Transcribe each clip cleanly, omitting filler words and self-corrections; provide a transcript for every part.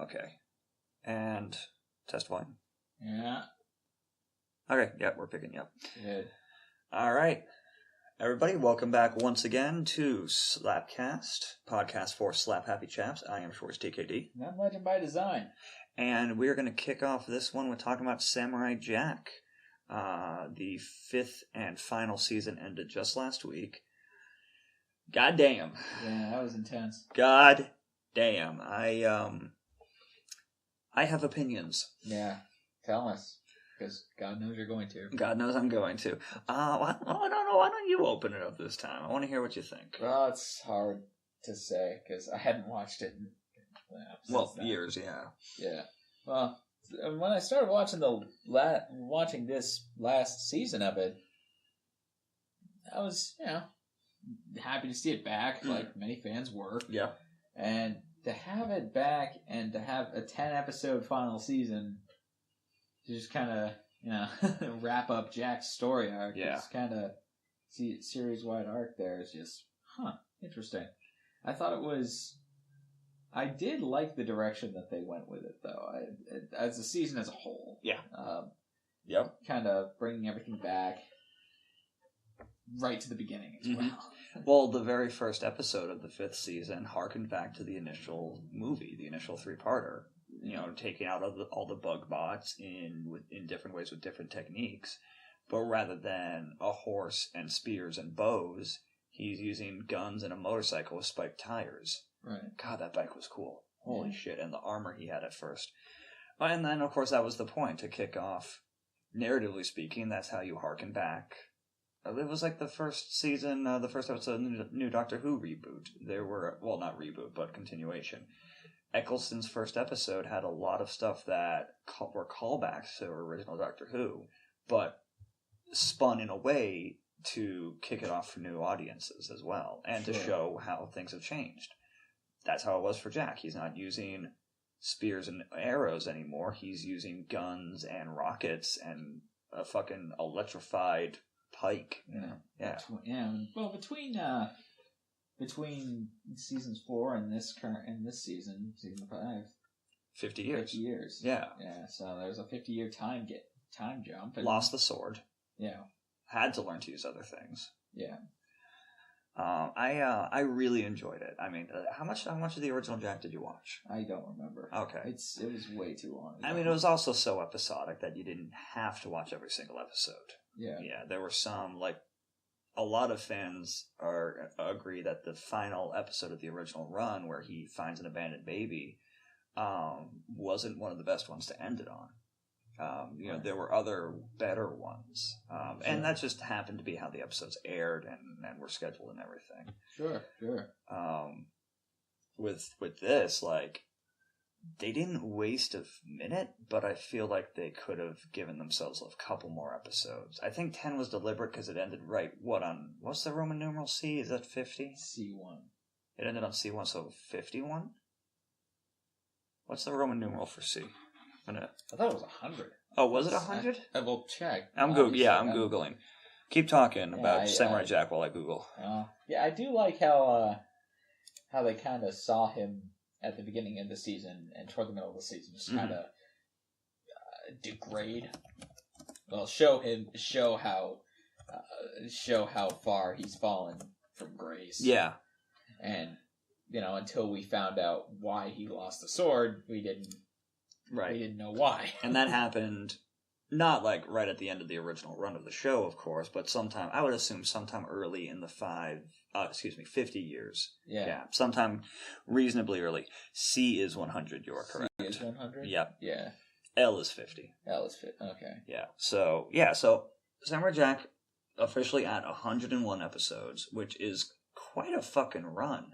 Okay. And test volume. Yeah. Okay, yeah, we're picking you up. Good. All right. Everybody, welcome back once again to Slapcast, podcast for Slap Happy Chaps. I am SchwarzTKD. And I'm LegendbyDesign. And we're going to kick off this one with talking about Samurai Jack. The 5th and final season ended just last week. God damn. Yeah, that was intense. God damn. I have opinions. Yeah, tell us. Because God knows you're going to. God knows I'm going to. I don't know. Why don't you open it up this time? I want to hear what you think. Well, it's hard to say, because I hadn't watched it in years, yeah. Yeah. Well, when I started watching this last season of it, I was, happy to see it back, like many fans were. Yeah. And to have it back and to have a 10-episode final season to just kind of, wrap up Jack's story arc. Yeah. It's kind of series-wide arc there is just, interesting. I did like the direction that they went with it, though, as a season as a whole. Yeah. Yep. Kind of bringing everything back right to the beginning as well. Well, the very first episode of the 5th season harkened back to the initial movie, the initial 3-parter. Taking out all the bug bots in different ways with different techniques. But rather than a horse and spears and bows, he's using guns and a motorcycle with spiked tires. Right. God, that bike was cool. Holy shit. And the armor he had at first. And then, of course, that was the point to kick off. Narratively speaking, that's how you harken back. It was like the first season, the first episode of the new Doctor Who reboot. There were, well, not reboot, but continuation. Eccleston's first episode had a lot of stuff that were callbacks to original Doctor Who, but spun in a way to kick it off for new audiences as well, and to show how things have changed. That's how it was for Jack. He's not using spears and arrows anymore. He's using guns and rockets and a fucking electrified pike. Yeah. Well, between seasons 4 and this season 5, 50 years. 50 years. Yeah. Yeah. So there's a 50-year time jump. And, lost the sword. Yeah. Had to learn to use other things. Yeah. I really enjoyed it. I mean, how much of the original Jack did you watch? I don't remember. Okay. It was way too long ago. I mean, it was also so episodic that you didn't have to watch every single episode. Yeah. Yeah, there were some, like, a lot of fans agree that the final episode of the original run, where he finds an abandoned baby, wasn't one of the best ones to end it on. There were other better ones. And that just happened to be how the episodes aired and were scheduled and everything. Sure. With this, like, they didn't waste a minute, but I feel like they could have given themselves a couple more episodes. I think 10 was deliberate because it ended what's the Roman numeral C? Is that 50? C1. It ended on C1, so 51? What's the Roman numeral for C? I thought it was 100. Oh, was it 100? I will check. I'm Googling. Keep talking about Samurai Jack while I Google. I do like how they kind of saw him at the beginning of the season and toward the middle of the season, just kind of degrade. Well, show how far he's fallen from grace. Yeah, and until we found out why he lost the sword, we didn't know why. And that happened not like right at the end of the original run of the show, of course, but sometime, I would assume sometime early in the 50 years. Yeah. Sometime reasonably early. C is 100, you're correct. C is 100? Yep. Yeah. L is 50. L is 50, okay. Yeah. So Samurai Jack officially at 101 episodes, which is quite a fucking run.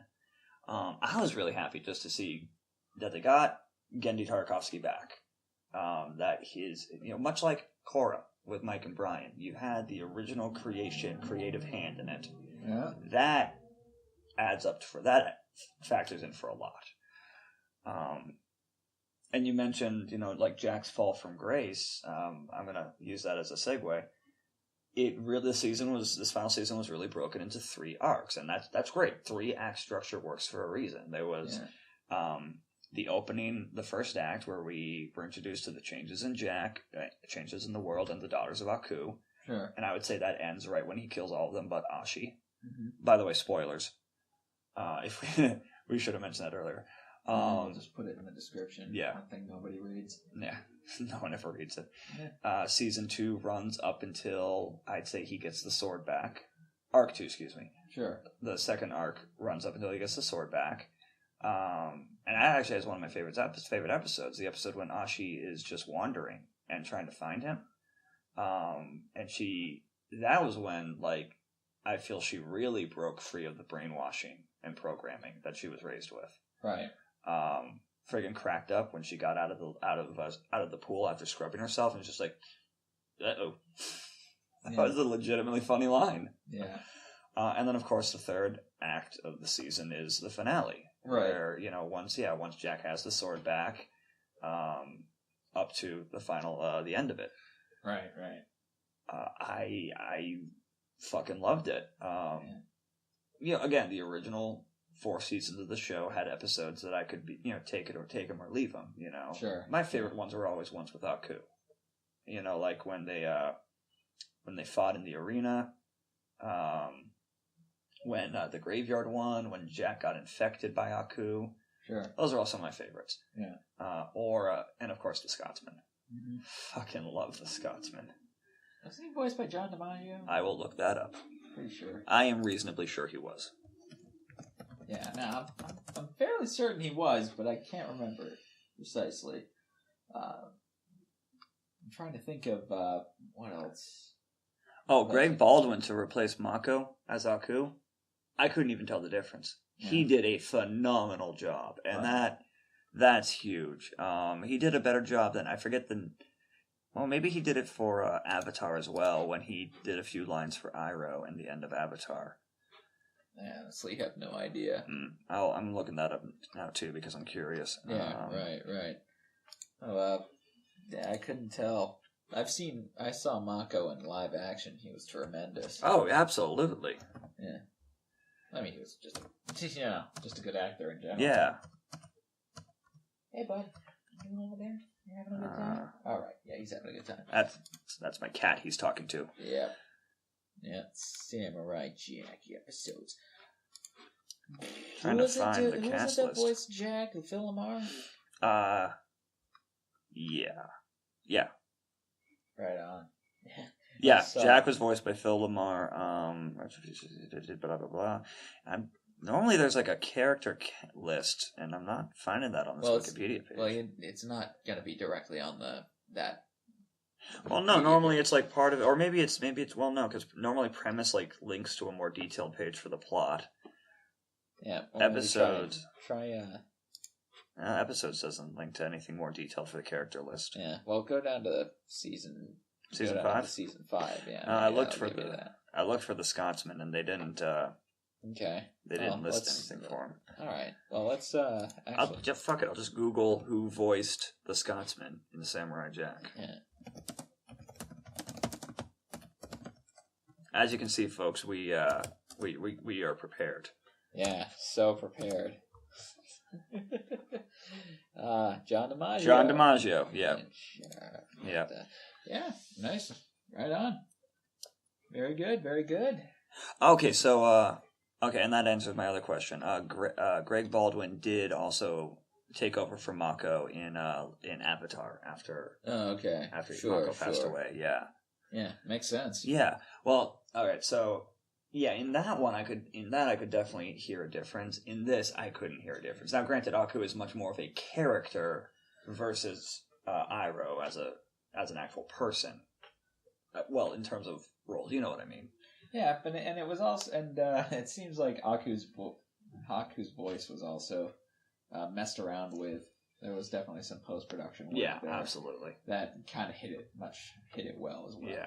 I was really happy just to see that they got Genndy Tartakovsky back. That his, much like Korra with Mike and Brian, you had the original creative hand in it. Yeah. That adds up that factors in for a lot. And you mentioned, like Jack's fall from grace. I'm gonna use that as a segue. This final season was really broken into 3 arcs, and that's great. 3 act structure works for a reason. There was the opening, the first act, where we were introduced to the changes in Jack, changes in the world, and the daughters of Aku. Sure. And I would say that ends right when he kills all of them but Ashi. Mm-hmm. By the way, spoilers. If we should have mentioned that earlier. We'll just put it in the description. Yeah. I think nobody reads. Yeah, no one ever reads it. Yeah. Season 2 runs up until, I'd say, he gets the sword back. Arc 2, excuse me. Sure. The second arc runs up until he gets the sword back. And that actually is one of my favorite episodes. The episode when Ashi is just wandering and trying to find him. And that was when, like, I feel she really broke free of the brainwashing and programming that she was raised with. Right. Friggin' cracked up when she got out of the pool after scrubbing herself, and was just like, uh-oh. That was a legitimately funny line. Yeah. And then, of course, the third act of the season is the finale. Right. Where, once Jack has the sword back, up to the final, the end of it. Right. I fucking loved it. Again, the original 4 seasons of the show had episodes that I could take them or leave them, Sure. My favorite ones were always ones with Aku. Like when they fought in the arena, when the graveyard one, when Jack got infected by Aku. Sure. Those are all some of my favorites. Yeah. And of course the Scotsman. Mm-hmm. Fucking love the Scotsman. Wasn't he voiced by John DiMaggio? I will look that up. Pretty sure. I am reasonably sure he was. Yeah, no, I'm fairly certain he was, but I can't remember precisely. I'm trying to think of what else. Oh, Greg Baldwin to replace Mako as Aku. I couldn't even tell the difference. Yeah. He did a phenomenal job, and that's huge. He did a better job than, I forget the... Well, maybe he did it for Avatar as well, when he did a few lines for Iroh in the end of Avatar. I honestly have no idea. I'm looking that up now, too, because I'm curious. Yeah, right. Oh, I couldn't tell. I saw Mako in live action. He was tremendous. Oh, absolutely. Yeah. I mean, he was just a good actor in general. Yeah. Hey, bud. You over there? You having a good time? All right. Yeah, he's having a good time. That's my cat he's talking to. Yeah. Yeah, Samurai Jack episodes. Trying to find the cast list. Who was it that voiced Jack? Phil Lamar? Yeah. Right on. Yeah, Jack was voiced by Phil Lamar. Blah, blah, blah. Normally there's like a character list, and I'm not finding that on this Wikipedia page. Well, it's not going to be directly on that. Well, no, normally it's like part of it, or maybe it's well, no, because normally premise like links to a more detailed page for the plot. Yeah, episodes. Episodes doesn't link to anything more detailed for the character list. Yeah, well, go down to season 5. Season 5, yeah. I looked for the Scotsman, and they didn't. Okay. They didn't list anything for him. All right. Well, let's fuck it. I'll just Google who voiced the Scotsman in Samurai Jack. Yeah. As you can see, folks, we are prepared. Yeah, so prepared. John DiMaggio. John DiMaggio, yeah. Yeah. Yeah, nice. Right on. Very good, very good. Okay, so, and that answers my other question. Greg Baldwin did also take over for Mako in Avatar after... Oh, okay. After Mako passed away, yeah. Yeah, makes sense. Yeah. Well, all right, so... Yeah, in that one, I could definitely hear a difference. In this, I couldn't hear a difference. Now, granted, Aku is much more of a character versus Iroh as an actual person. Well, in terms of roles, you know what I mean. Yeah, but it was also, and it seems like Aku's voice was also messed around with. There was definitely some post-production work there. Absolutely. That kind of hit it well as well. Yeah,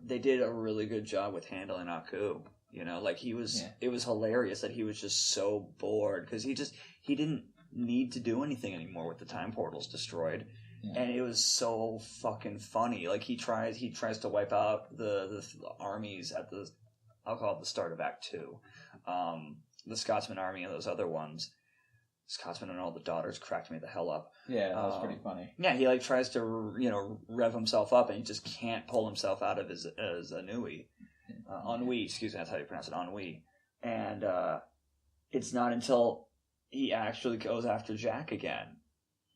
they did a really good job with handling Aku. Like he was. Yeah. It was hilarious that he was just so bored because he didn't need to do anything anymore with the time portals destroyed, and it was so fucking funny. Like he tries to wipe out the armies at I'll call it the start of Act 2, the Scotsman army and those other ones. Scotsman and all the daughters cracked me the hell up. Yeah, that was pretty funny. Yeah, he like tries to rev himself up, and he just can't pull himself out of his ennui. Ennui, excuse me, that's how you pronounce it, ennui. And it's not until he actually goes after Jack again.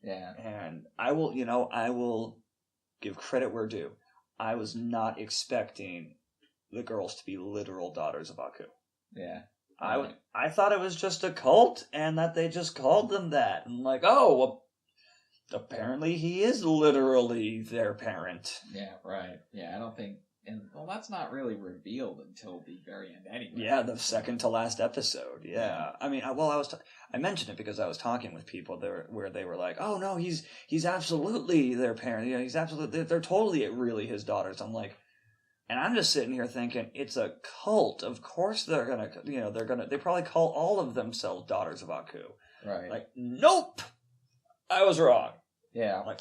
Yeah. And I will give credit where due. I was not expecting the girls to be literal daughters of Aku. Yeah. I thought it was just a cult, and that they just called them that. And like, oh, well, apparently he is literally their parent. Yeah, right. Yeah, I don't think... And, well, that's not really revealed until the very end anyway. Yeah, the second to last episode. Yeah. I mean, I mentioned it because I was talking with people there where they were like, oh, no, he's absolutely their parent. Yeah, he's absolutely... They're totally really his daughters. I'm like... And I'm just sitting here thinking, it's a cult. Of course they're gonna, they probably call all of themselves daughters of Aku. Right. Like, nope! I was wrong. Yeah. Like,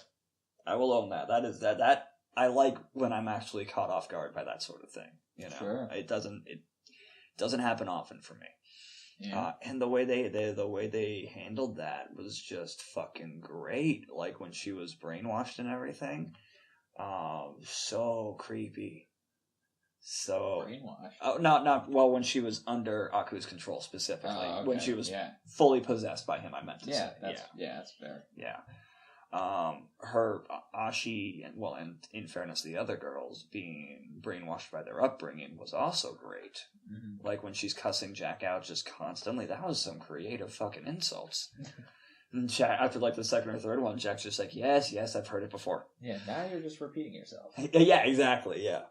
I will own that. That I like when I'm actually caught off guard by that sort of thing. Sure. It doesn't happen often for me. Yeah. And the way they handled that was just fucking great. Like when she was brainwashed and everything. So creepy. So brainwashed. Oh, not well when she was under Aku's control specifically. Okay. When she was fully possessed by him, I meant to say. That's fair. Yeah. Her Ashi and in fairness, the other girls being brainwashed by their upbringing was also great. Mm-hmm. Like when she's cussing Jack out just constantly, that was some creative fucking insults. And Jack, after like the second or third one, Jack's just like, yes, I've heard it before. Yeah, now you're just repeating yourself. Yeah, exactly. Yeah.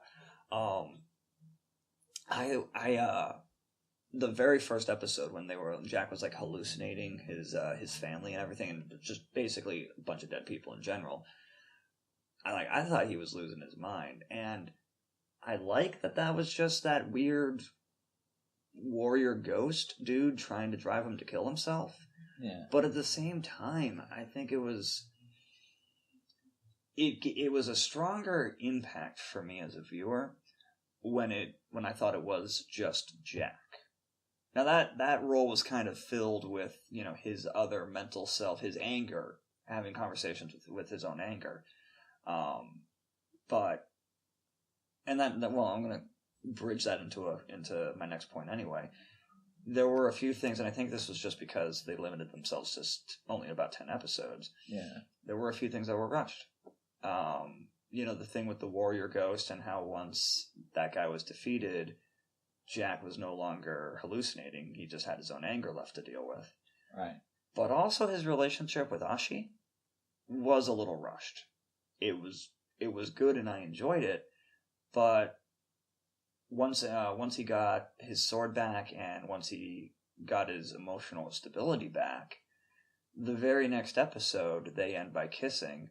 The very first episode when Jack was like hallucinating his family and everything, and just basically a bunch of dead people in general. I thought he was losing his mind, and I like that was just that weird warrior ghost dude trying to drive him to kill himself. Yeah. But at the same time, I think it was a stronger impact for me as a viewer when I thought it was just Jack. Now that role was kind of filled with, his other mental self, his anger, having conversations with his own anger. I'm going to bridge that into my next point anyway. There were a few things, and I think this was just because they limited themselves to only about 10 episodes. Yeah. There were a few things that were rushed. The thing with the warrior ghost and how once that guy was defeated, Jack was no longer hallucinating. He just had his own anger left to deal with. Right. But also his relationship with Ashi was a little rushed. It was good and I enjoyed it, but once he got his sword back and once he got his emotional stability back, the very next episode they end by kissing,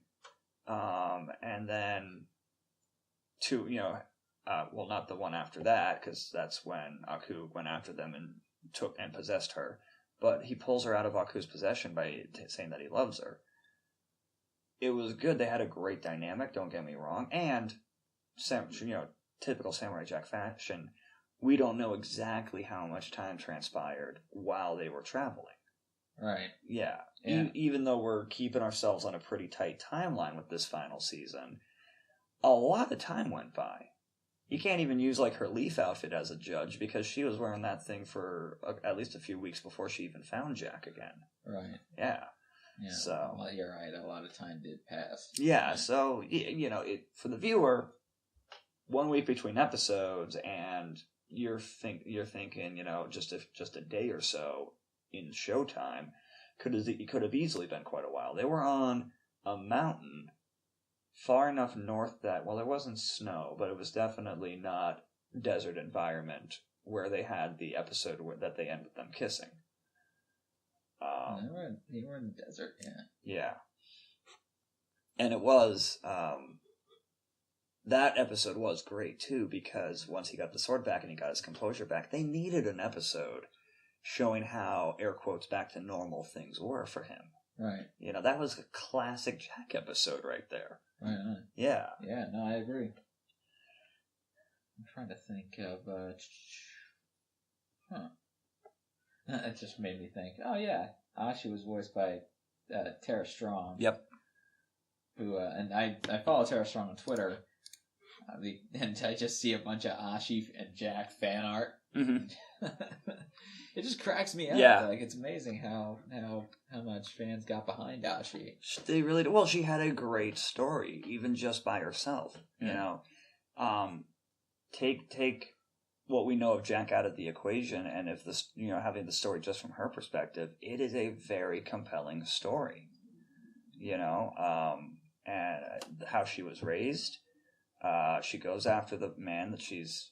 and then not the one after that, because that's when Aku went after them and took and possessed her. But he pulls her out of Aku's possession by saying that he loves her. It was good. They had a great dynamic, don't get me wrong. And, typical Samurai Jack fashion, we don't know exactly how much time transpired while they were traveling. Right. Yeah. Even though we're keeping ourselves on a pretty tight timeline with this final season, a lot of time went by. You can't even use like her leaf outfit as a judge because she was wearing that thing for at least a few weeks before she even found Jack again. Right. Yeah. Yeah. So. Well, you're right. A lot of time did pass. Yeah. So for the viewer, 1 week between episodes, and you're thinking, just a day or so in showtime could have easily been quite a while. They were on a mountain far enough north that, well, there wasn't snow, but it was definitely not desert environment where they had the episode that they end with them kissing. They were in the desert, yeah. Yeah. And it was, that episode was great, too, because once he got the sword back and he got his composure back, they needed an episode showing how, air quotes, back to normal things were for him. Right. That was a classic Jack episode right there. Right. Yeah. Yeah, no, I agree. I'm trying to think of, It just made me think, oh yeah, Ashi was voiced by Tara Strong. Yep. Who and I follow Tara Strong on Twitter, and I just see a bunch of Ashi and Jack fan art. Mm-hmm. It just cracks me up. Yeah. Like, it's amazing how much fans got behind Ashi. They really do. Well, she had a great story, even just by herself. Yeah. You know, take what we know of Jack out of the equation, and if this, you know, having the story just from her perspective, it is a very compelling story. You know, and how she was raised. She goes after the man that she's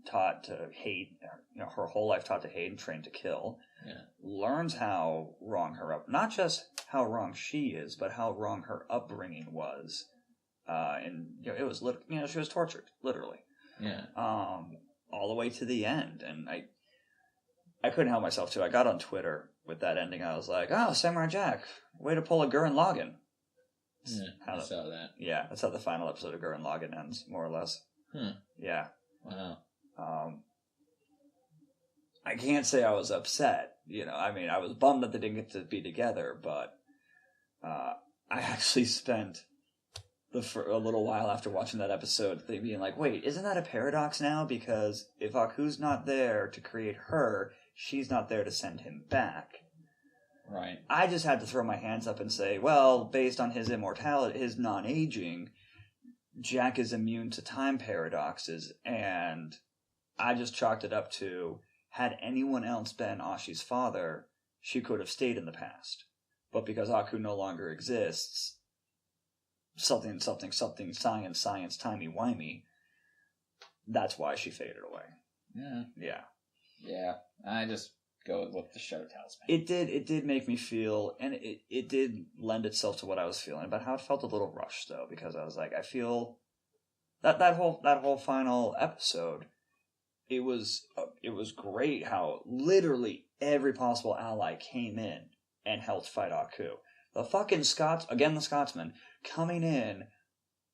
taught to hate, you know, her whole life taught to hate and trained to kill. Yeah. Learns how wrong not just how wrong she is, but how wrong her upbringing was. And you know, it was she was tortured, literally. Yeah. All the way to the end, and I couldn't help myself too. I got on Twitter with that ending. I was like, "Oh, Samurai Jack, way to pull a Gurren Lagann." Yeah, I saw that. Yeah, that's how the final episode of Gurren Lagann ends, more or less. Yeah. Wow. I can't say I was upset. You know, I mean, I was bummed that they didn't get to be together, but I actually spent a little while after watching that episode being like, wait, isn't that a paradox now? Because if Aku's not there to create her, she's not there to send him back. Right. I just had to throw my hands up and say, well, based on his immortality, his non-aging, Jack is immune to time paradoxes, and I just chalked it up to, had anyone else been Ashi's father, she could have stayed in the past. But because Aku no longer exists, something, science, timey-wimey, that's why she faded away. Yeah. Yeah. Yeah. I just go with what the show tells me. It did make me feel, and it did lend itself to what I was feeling, about how it felt a little rushed, though, because I was like, I feel that whole final episode, it was great how literally every possible ally came in and helped fight Aku. The fucking the Scotsman, coming in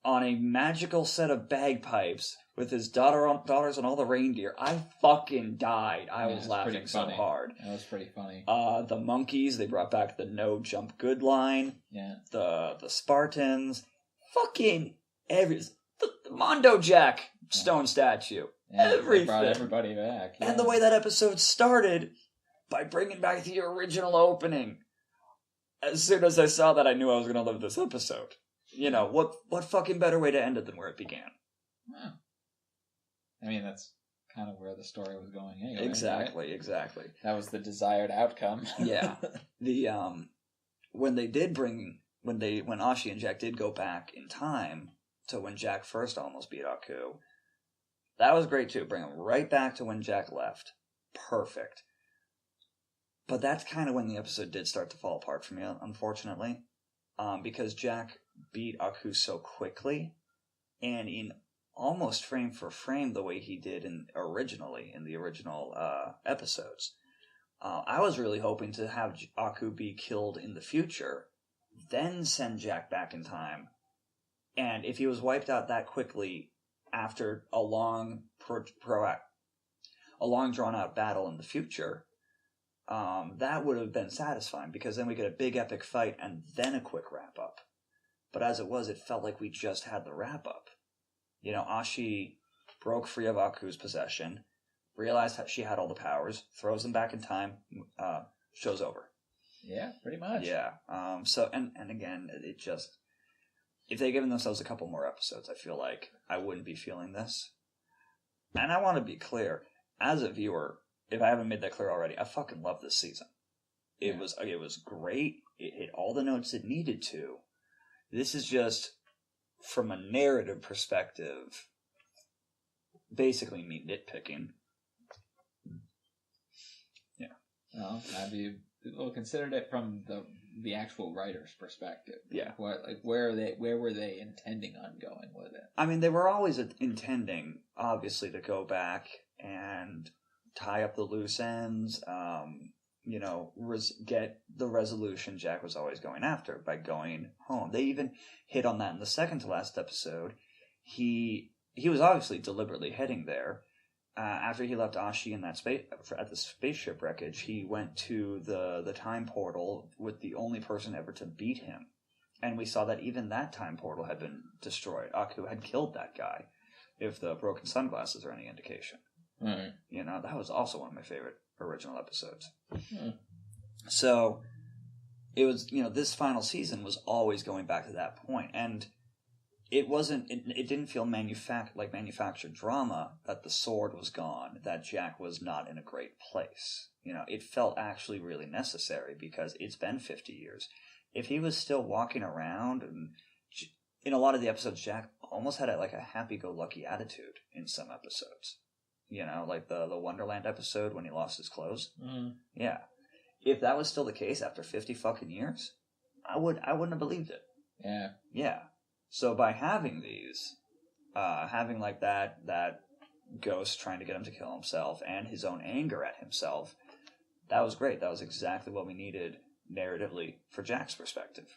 on a magical set of bagpipes with his daughters and all the reindeer. I fucking died. I was laughing so hard. That was pretty funny. The monkeys, they brought back the no jump good line. Yeah. The Spartans. Fucking the Mondo Jack stone statue. Yeah, everything. They brought everybody back. Yeah. And the way that episode started, by bringing back the original opening. As soon as I saw that, I knew I was going to love this episode. You know, what fucking better way to end it than where it began? Wow. I mean, that's kind of where the story was going anyway. Exactly, right? Exactly. That was the desired outcome. Yeah. The when Ashi and Jack did go back in time to when Jack first almost beat Aku, that was great too. Bring him right back to when Jack left. Perfect. But that's kind of when the episode did start to fall apart for me, unfortunately. Because Jack beat Aku so quickly, and in almost frame for frame the way he did in the original episodes. I was really hoping to have Aku be killed in the future, then send Jack back in time. And if he was wiped out that quickly after a long drawn-out battle in the future, that would have been satisfying, because then we get a big epic fight and then a quick wrap-up. But as it was, it felt like we just had the wrap-up. You know, Ashi broke free of Aku's possession, realized that she had all the powers, throws them back in time, show's over. Yeah, pretty much. Yeah. So, and again, it just, if they'd given themselves a couple more episodes, I feel like I wouldn't be feeling this. And I want to be clear, as a viewer, if I haven't made that clear already, I fucking love this season. It was great. It hit all the notes it needed to. This is just, from a narrative perspective, basically me nitpicking. Yeah. Well, have you considered it from the actual writer's perspective? Yeah. Where were they intending on going with it? I mean, they were always intending, obviously, to go back and tie up the loose ends, get the resolution Jack was always going after by going home. They even hit on that in the second to last episode. He was obviously deliberately heading there, after he left Ashi in that space at the spaceship wreckage, he went to the time portal with the only person ever to beat him, and we saw that even that time portal had been destroyed. Aku had killed that guy, if the broken sunglasses are any indication. Right. You know, that was also one of my favorite original episodes. So it was, you know, this final season was always going back to that point, and it wasn't. It didn't feel like manufactured drama that the sword was gone, that Jack was not in a great place. You know, it felt actually really necessary because it's been 50 years. If he was still walking around, and in a lot of the episodes, Jack almost had a happy-go-lucky attitude in some episodes. You know, like the Wonderland episode when he lost his clothes. Yeah. If that was still the case after 50 fucking years, I wouldn't have believed it. Yeah. Yeah. So by having these, having like that ghost trying to get him to kill himself and his own anger at himself, that was great. That was exactly what we needed narratively for Jack's perspective.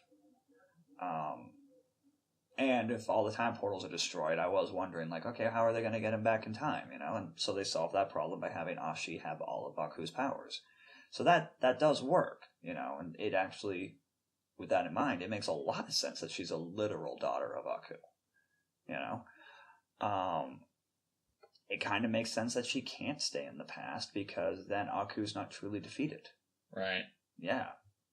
And if all the time portals are destroyed, I was wondering, like, okay, how are they going to get him back in time, you know? And so they solved that problem by having Ashi have all of Aku's powers. So that does work, you know, and it actually, with that in mind, it makes a lot of sense that she's a literal daughter of Aku, you know? It kind of makes sense that she can't stay in the past because then Aku's not truly defeated. Right. Yeah.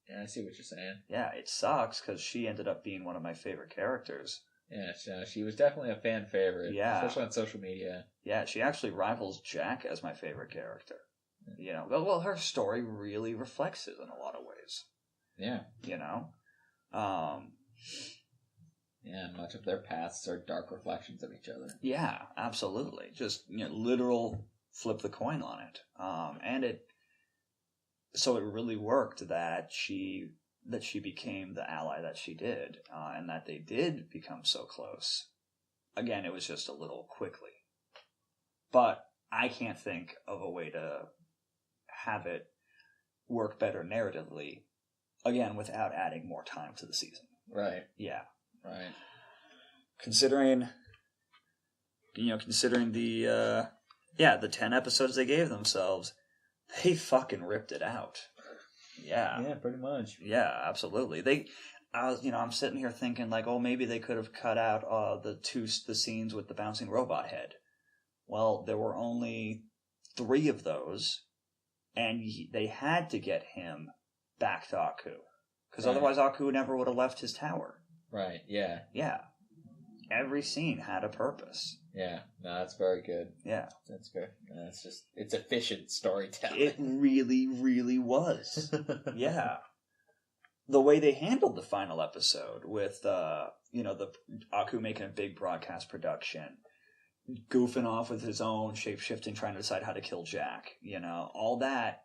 Yeah, I see what you're saying. Yeah, it sucks because she ended up being one of my favorite characters. Yeah, she was definitely a fan favorite. Yeah. Especially on social media. Yeah, she actually rivals Jack as my favorite character. You know, well, her story really reflects it in a lot of ways. Yeah. You know? Yeah, much of their paths are dark reflections of each other. Yeah, absolutely. Just, you know, literal flip the coin on it. So it really worked that she became the ally that she did, and that they did become so close. Again, it was just a little quickly. But I can't think of a way to have it work better narratively, again, without adding more time to the season. Right. Yeah. Right. Considering the 10 episodes they gave themselves, they fucking ripped it out. Yeah. Yeah, pretty much. Yeah, absolutely. I'm sitting here thinking like, oh, maybe they could have cut out the scenes with the bouncing robot head. Well, there were only 3 of those, and they had to get him back to Aku. Because otherwise Aku never would have left his tower. Right, yeah. Yeah. Every scene had a purpose. Yeah, no, that's very good. Yeah. That's good. It's efficient storytelling. It really, really was. Yeah. The way they handled the final episode with, the Aku making a big broadcast production, goofing off with his own shape-shifting, trying to decide how to kill Jack, you know, all that,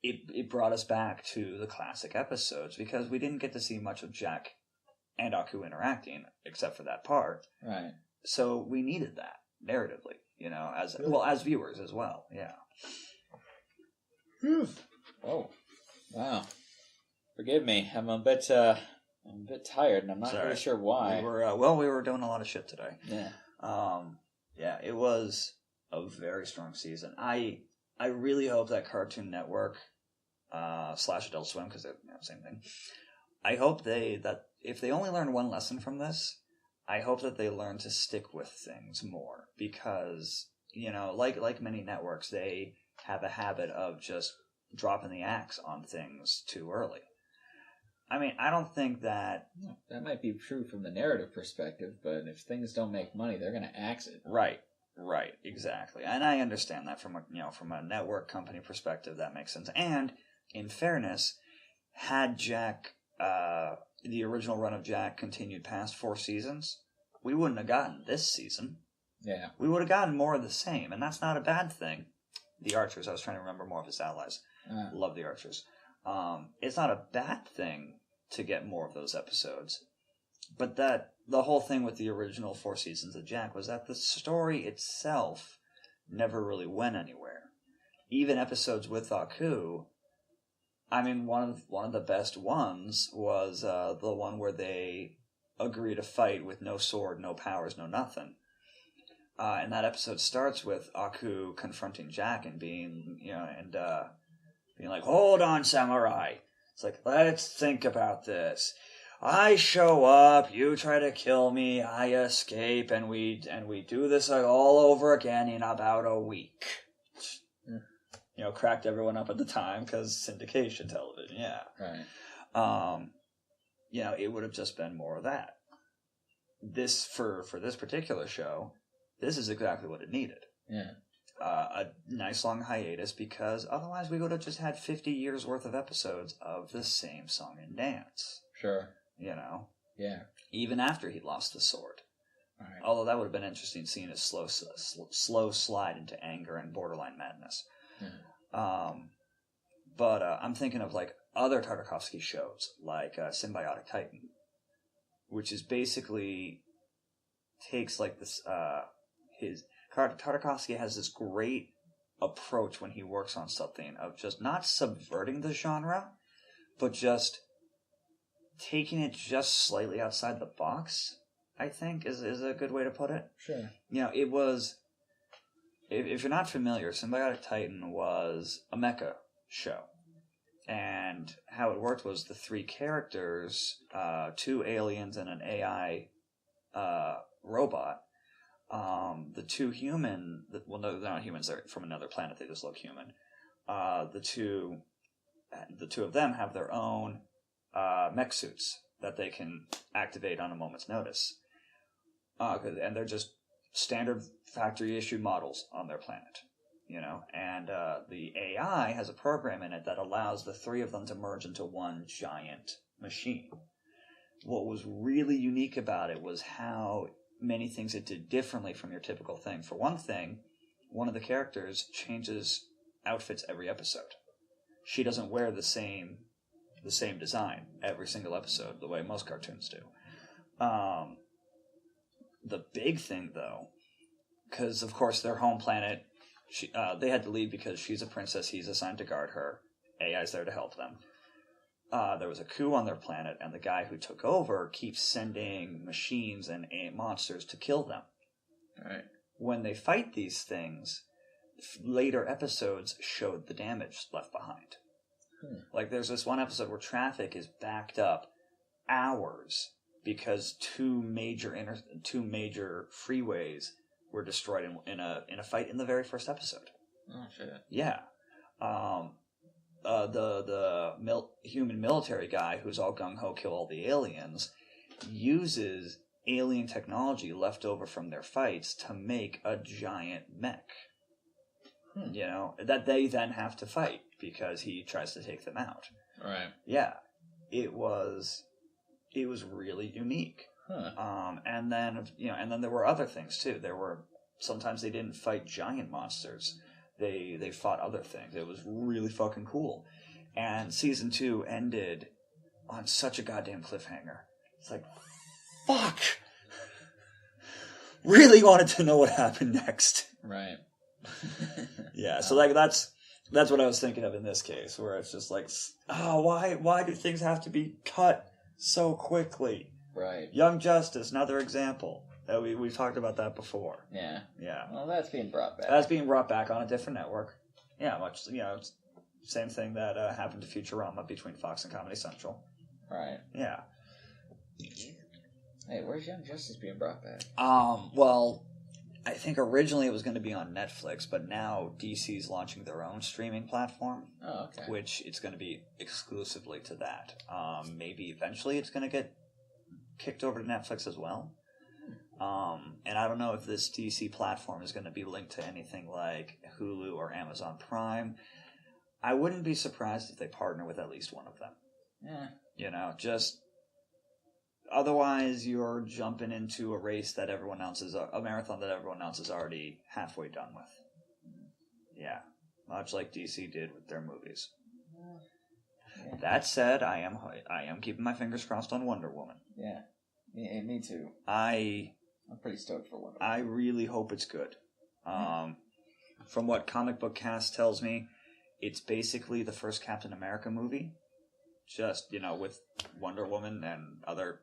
it brought us back to the classic episodes because we didn't get to see much of Jack and Aku interacting, except for that part. Right. So we needed that, narratively, you know, as viewers as well, yeah. Oh, wow. Forgive me, I'm a bit tired, and I'm not really sure why. We were doing a lot of shit today. Yeah. It was a very strong season. I really hope that Cartoon Network / Adult Swim, because they're same thing. I hope that if they only learn one lesson from this, I hope that they learn to stick with things more because, you know, like many networks, they have a habit of just dropping the axe on things too early. I mean, I don't think that... That might be true from the narrative perspective, but if things don't make money, they're going to axe it. Right, exactly. And I understand that from a network company perspective, that makes sense. And, in fairness, had Jack... the original run of Jack continued past 4 seasons, we wouldn't have gotten this season. Yeah. We would have gotten more of the same, and that's not a bad thing. The Archers, I was trying to remember more of his allies. Love the Archers. It's not a bad thing to get more of those episodes. But the whole thing with the original 4 seasons of Jack was that the story itself never really went anywhere. Even episodes with Aku... I mean, one of the best ones was the one where they agree to fight with no sword, no powers, no nothing. And that episode starts with Aku confronting Jack and being like, "Hold on, samurai." It's like, let's think about this. I show up, you try to kill me, I escape, and we do this all over again in about a week. Cracked everyone up at the time because syndication television, yeah. Right. It would have just been more of that. This, for this particular show, this is exactly what it needed. Yeah. A nice long hiatus, because otherwise we would have just had 50 years worth of episodes of the same song and dance. Sure. Yeah. Even after he lost the sword. Right. Although that would have been interesting, seeing his slow slide into anger and borderline madness. But I'm thinking of like other Tartakovsky shows, like Symbiotic Titan, which is basically takes like this. Tartakovsky has this great approach when he works on something of just not subverting the genre, but just taking it just slightly outside the box, I think, is a good way to put it. Sure. It was... If you're not familiar, Symbiotic Titan was a mecha show. And how it worked was the three characters, 2 aliens and an AI robot. The 2 human... Well, no, they're not humans. They're from another planet. They just look human. The two of them have their own mech suits that they can activate on a moment's notice. And they're just standard factory issue models on their planet, and the AI has a program in it that allows the 3 of them to merge into one giant machine. What was really unique about it was how many things it did differently from your typical thing. For one thing, one of the characters changes outfits every episode. She doesn't wear the same design every single episode, the way most cartoons do. The big thing, though, because, of course, their home planet, they had to leave because she's a princess, he's assigned to guard her, AI's there to help them. There was a coup on their planet, and the guy who took over keeps sending machines and monsters to kill them. Right. When they fight these things, later episodes showed the damage left behind. Like, there's this one episode where traffic is backed up hours because two major freeways were destroyed in a fight in the very first episode. Oh shit! Yeah, the human military guy who's all gung ho kill all the aliens uses alien technology left over from their fights to make a giant mech. That they then have to fight because he tries to take them out. Right. Yeah, it was really unique. And then there were other things too. Sometimes they didn't fight giant monsters. They fought other things. It was really fucking cool. And season 2 ended on such a goddamn cliffhanger. It's like, fuck! Really wanted to know what happened next. Right. Yeah, so like that's what I was thinking of in this case, where it's just like, oh, why do things have to be cut so quickly? Right. Young Justice, another example. We've talked about that before. Yeah. Yeah. Well, that's being brought back. That's being brought back on a different network. Yeah, it's same thing that happened to Futurama between Fox and Comedy Central. Right. Yeah. Hey, where's Young Justice being brought back? Well, I think originally it was going to be on Netflix, but now DC's launching their own streaming platform. Oh, okay. Which it's going to be exclusively to that. Maybe eventually it's going to get kicked over to Netflix as well. And I don't know if this DC platform is going to be linked to anything like Hulu or Amazon Prime. I wouldn't be surprised if they partner with at least one of them. Yeah. Just... Otherwise, you're jumping into a race that everyone else is... A marathon that everyone else is already halfway done with. Yeah. Much like DC did with their movies. Yeah. That said, I am keeping my fingers crossed on Wonder Woman. Yeah. Me too. I'm pretty stoked for Wonder Woman. I really hope it's good. From what Comic Book Cast tells me, it's basically the first Captain America movie. Just, with Wonder Woman and other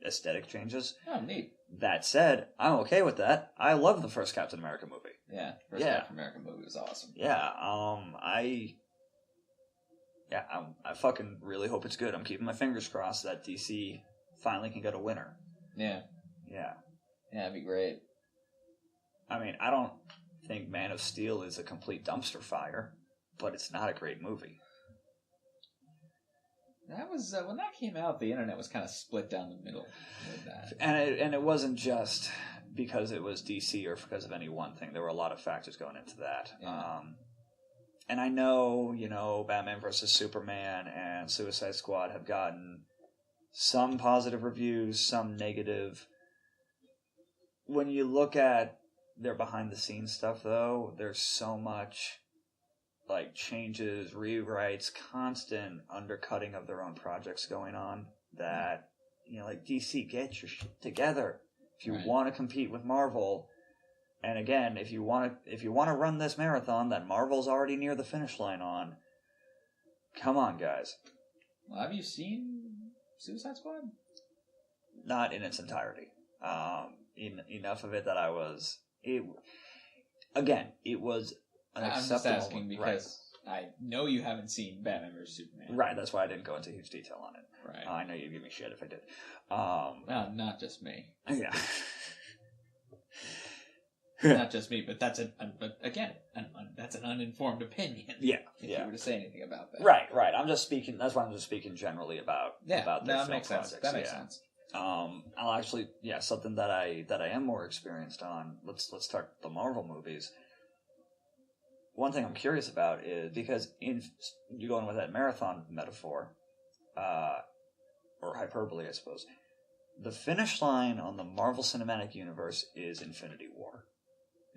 aesthetic changes. Oh, neat. That said, I'm okay with that. I love the first Captain America movie. Yeah, first Captain America movie was awesome. Yeah, I fucking really hope it's good. I'm keeping my fingers crossed that DC finally can get a winner. Yeah. Yeah. Yeah, that'd be great. I mean, I don't think Man of Steel is a complete dumpster fire, but it's not a great movie. That was when that came out. The internet was kind of split down the middle with that, and it wasn't just because it was DC or because of any one thing. There were a lot of factors going into that. Yeah. And I know, Batman vs. Superman and Suicide Squad have gotten some positive reviews, some negative. When you look at their behind-the-scenes stuff, though, there's so much changes, rewrites, constant undercutting of their own projects going on that, DC, get your shit together. If you want to compete with Marvel, and again, if you want to run this marathon that Marvel's already near the finish line on, come on, guys. Well, have you seen Suicide Squad? Not in its entirety. Enough of it that I was... It was an acceptable... I'm just asking because I know you haven't seen Batman vs. Superman. Right, that's why I didn't go into huge detail on it. Right. I know you'd give me shit if I did. Well, not just me. Yeah. Not just me, but that's that's an uninformed opinion. Yeah, if you were to say anything about that. Right. I'm just speaking. That's why I'm just speaking generally about their that film makes projects. sense. That makes sense. I'll actually, something that I am more experienced on. Let's start the Marvel movies. One thing I'm curious about is because you're going with that marathon metaphor, or hyperbole, I suppose. The finish line on the Marvel Cinematic Universe is Infinity War.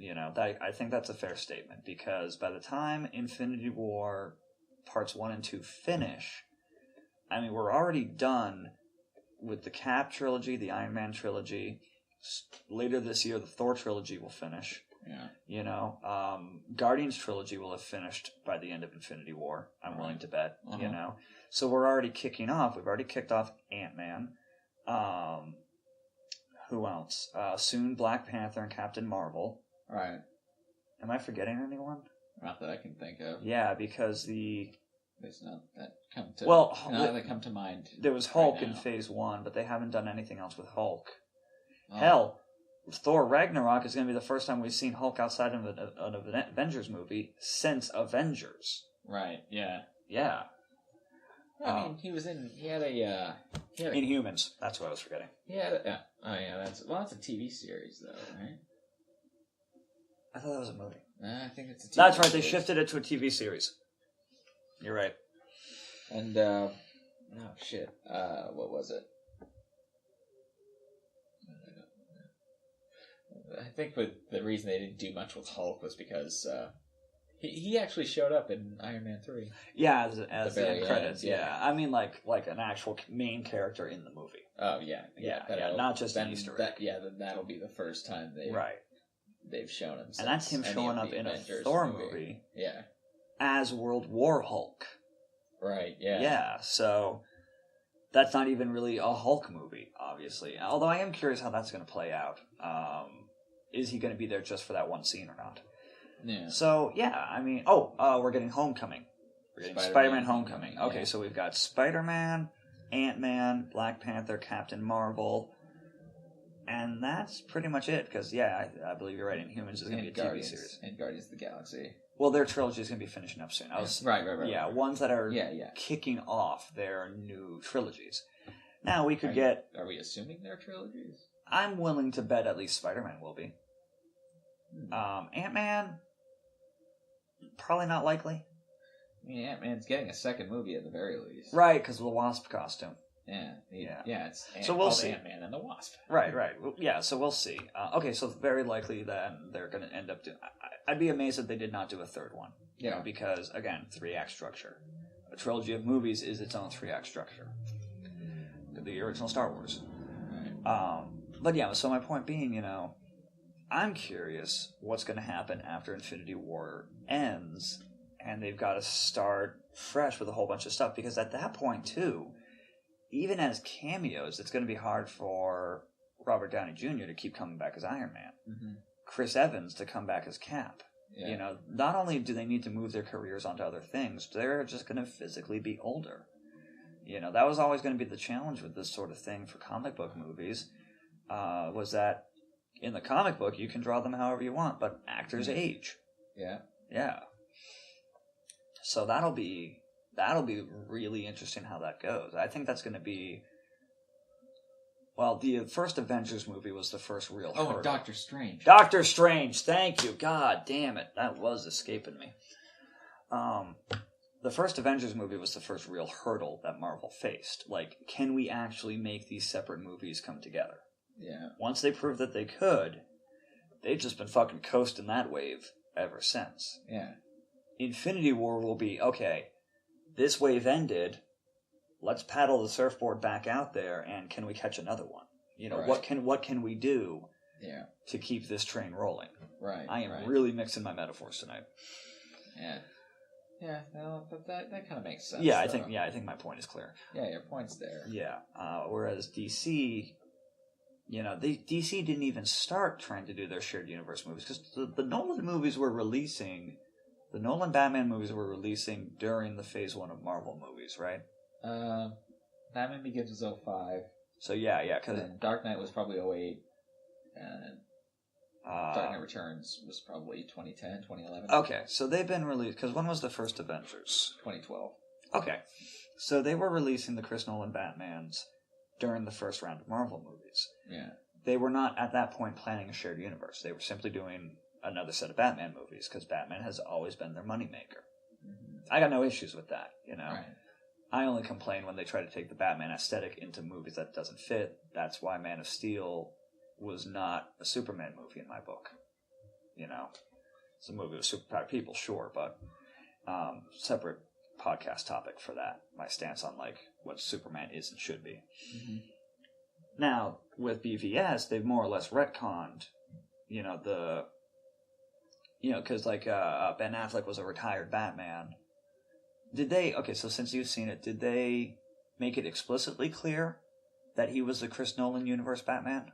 I think that's a fair statement because by the time Infinity War parts 1 and 2 finish, I mean, we're already done with the Cap trilogy, the Iron Man trilogy. Later this year, the Thor trilogy will finish. Yeah. Guardians trilogy will have finished by the end of Infinity War. I'm willing to bet. Uh-huh. So we're already kicking off. We've already kicked off Ant-Man. Who else? Soon Black Panther and Captain Marvel. Right. Am I forgetting anyone? Not that I can think of. Yeah, because there's not that come to that come to mind. There was Hulk in Phase 1, but they haven't done anything else with Hulk. Oh. Hell, Thor Ragnarok is going to be the first time we've seen Hulk outside of an Avengers movie since Avengers. Right. Yeah. Yeah. I mean, he had a Inhumans. That's what I was forgetting. That's a TV series though, right? I thought that was a movie. I think it's a TV That's right, series. they shifted it to a TV series. You're right. And, what was it? I think the reason they didn't do much with Hulk was because he actually showed up in Iron Man 3. Yeah, as the end credits, end, yeah. I mean, like an actual main character in the movie. Oh, yeah. Not just an Easter egg. Then that'll be the first time they've shown him. And that's him showing up in Avengers a Thor movie. Yeah. As World War Hulk. Right, yeah. Yeah, so that's not even really a Hulk movie, obviously. Although I am curious how that's going to play out. Is he going to be there just for that one scene or not? Yeah. So, yeah, I mean... we're getting Homecoming. We're getting Spider-Man Homecoming. Okay, so we've got Spider-Man, Ant-Man, Black Panther, Captain Marvel... And that's pretty much it, because, I believe you're right, Inhumans is going to be a TV series. And Guardians of the Galaxy. Well, their trilogy is going to be finishing up soon. Right. Yeah, ones that are kicking off their new trilogies. Now, we could get... Are we assuming they're trilogies? I'm willing to bet at least Spider-Man will be. Ant-Man? Probably not likely. I mean, Ant-Man's getting a second movie at the very least. Right, because of the Wasp costume. Yeah. It's so we'll see. Ant-Man and the Wasp. Right. Yeah, so we'll see. Okay, so very likely then they're going to end up doing... I'd be amazed if they did not do a third one. Yeah. Because, again, 3-act structure. A trilogy of movies is its own 3-act structure. The original Star Wars. Right. But yeah, so my point being, I'm curious what's going to happen after Infinity War ends, and they've got to start fresh with a whole bunch of stuff, because at that point, too... even as cameos, it's going to be hard for Robert Downey Jr. to keep coming back as Iron Man. Mm-hmm. Chris Evans to come back as Cap. Yeah. You know, not only do they need to move their careers onto other things, they're just going to physically be older. You know, that was always going to be the challenge with this sort of thing for comic book movies, was that in the comic book, you can draw them however you want, but actors age. Yeah. Yeah. So that'll be really interesting how that goes. I think that's going to be... Well, the first Avengers movie was the first real hurdle. Oh, Doctor Strange. Doctor Strange, thank you. God damn it. That was escaping me. The first Avengers movie was the first real hurdle that Marvel faced. Like, can we actually make these separate movies come together? Yeah. Once they proved that they could, they've just been fucking coasting that wave ever since. Yeah. Infinity War will be, okay, this wave ended, let's paddle the surfboard back out there, and can we catch another one? You know, right. what can we do to keep this train rolling? Right. I am really mixing my metaphors tonight. Yeah. Yeah, no, but that kind of makes sense. Yeah, I think my point is clear. Yeah, your point's there. Yeah. Whereas DC, you know, DC didn't even start trying to do their shared universe movies because the Nolan movies were releasing. The Nolan Batman movies were releasing during the Phase 1 of Marvel movies, right? Batman Begins was 2005. So yeah, because Dark Knight was probably 2008, and Dark Knight Returns was probably 2010, 2011. Okay, so they've been released, because when was the first Avengers? 2012. Okay, so they were releasing the Chris Nolan Batmans during the first round of Marvel movies. Yeah. They were not at that point planning a shared universe. They were simply doing another set of Batman movies, because Batman has always been their moneymaker. Mm-hmm. I got no issues with that, you know. Right. I only complain when they try to take the Batman aesthetic into movies that doesn't fit. That's why Man of Steel was not a Superman movie in my book. You know, it's a movie with superpowered people, sure, but separate podcast topic for that. My stance on like what Superman is and should be. Mm-hmm. Now with BVS, they've more or less retconned. You know because like Ben Affleck was a retired Batman. Did they? Okay, so since you've seen it, did they make it explicitly clear that he was the Chris Nolan universe Batman?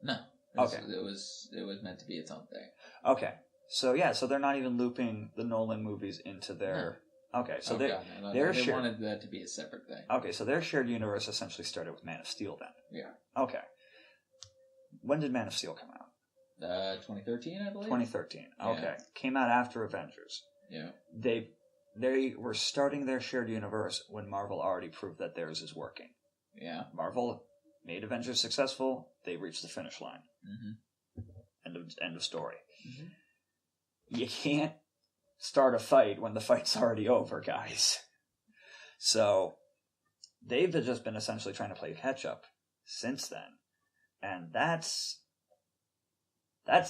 No. Okay. It was meant to be its own thing. Okay. So yeah, so they're not even looping the Nolan movies into their... No. Okay, so they wanted that to be a separate thing. Okay, so their shared universe essentially started with Man of Steel then. Yeah. Okay. When did Man of Steel come out? 2013, I believe. 2013. Okay. Yeah. Came out after Avengers. Yeah. They were starting their shared universe when Marvel already proved that theirs is working. Yeah. Marvel made Avengers successful. They reached the finish line. Mm-hmm. End of story. Mm-hmm. You can't start a fight when the fight's already over, guys. So they've just been essentially trying to play catch up since then, and that's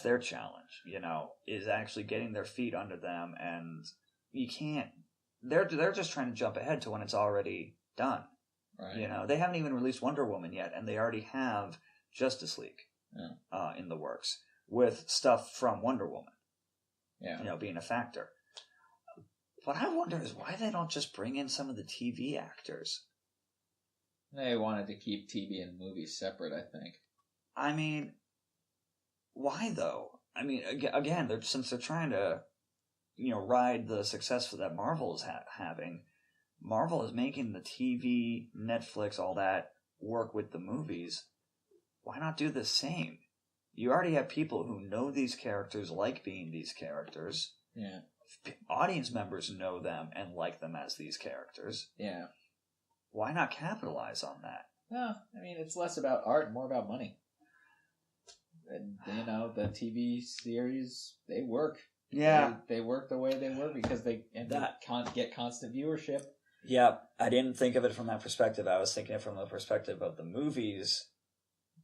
their challenge. You know, is actually getting their feet under them, and you can't. They're just trying to jump ahead to when it's already done. Right. You know, they haven't even released Wonder Woman yet, and they already have Justice League in the works with stuff from Wonder Woman. Yeah. You know, being a factor. What I wonder is why they don't just bring in some of the TV actors. They wanted to keep TV and movies separate, I think. I mean, why though? I mean, again, since they're trying to, you know, ride the success that Marvel is having. Marvel is making the TV, Netflix, all that work with the movies. Why not do the same? You already have people who know these characters, like being these characters. Yeah. Audience members know them and like them as these characters. Yeah. Why not capitalize on that? No, I mean, it's less about art and more about money. And, you know, the TV series, they work. Yeah. They work the way they work because they get constant viewership. Yeah, I didn't think of it from that perspective. I was thinking it from the perspective of the movies,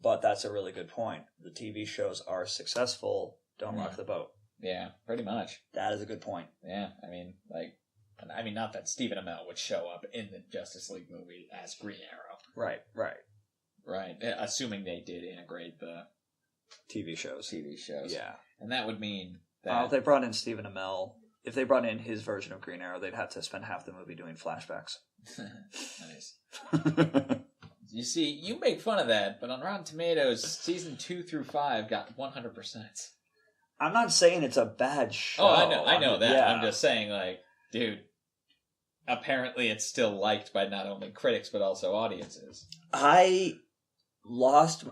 but that's a really good point. The TV shows are successful. Don't rock the boat. Yeah, pretty much. That is a good point. Yeah, I mean, not that Stephen Amell would show up in the Justice League movie as Green Arrow. Right. Assuming they did integrate the TV shows. Yeah. And that would mean that... Well, if they brought in Stephen Amell, if they brought in his version of Green Arrow, they'd have to spend half the movie doing flashbacks. Nice. You see, you make fun of that, but on Rotten Tomatoes, season 2 through 5 got 100%. I'm not saying it's a bad show. Oh, I know that. Yeah. I'm just saying, like, dude, apparently it's still liked by not only critics, but also audiences. I lost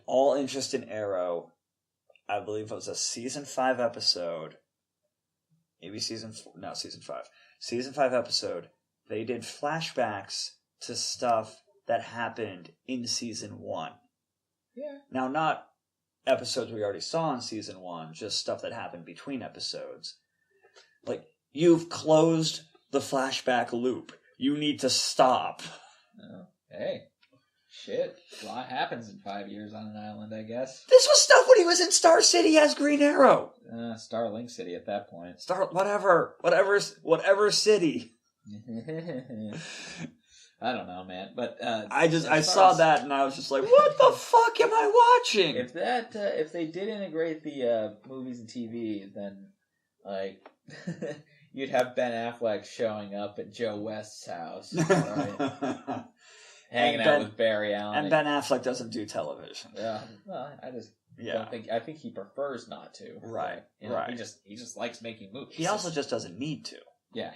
all interest in Arrow. I believe it was a season 5 episode. Maybe season 5. Season 5 episode. They did flashbacks to stuff that happened in season 1. Yeah. Now, not episodes we already saw in season 1, just stuff that happened between episodes. Like, you've closed the flashback loop. You need to stop. Oh, hey. Shit. A lot happens in 5 years on an island, I guess. This was stuff when he was in Star City as Green Arrow. Starling City at that point. Whatever city. I don't know, man. But I saw that and I was just like, what the fuck am I watching? If they did integrate the movies and TV, then like you'd have Ben Affleck showing up at Joe West's house, right? Hanging out with Barry Allen. And Ben Affleck doesn't do television. Yeah, well, I think he prefers not to. Right, but, right. He just likes making movies. He also just doesn't need to. Yeah.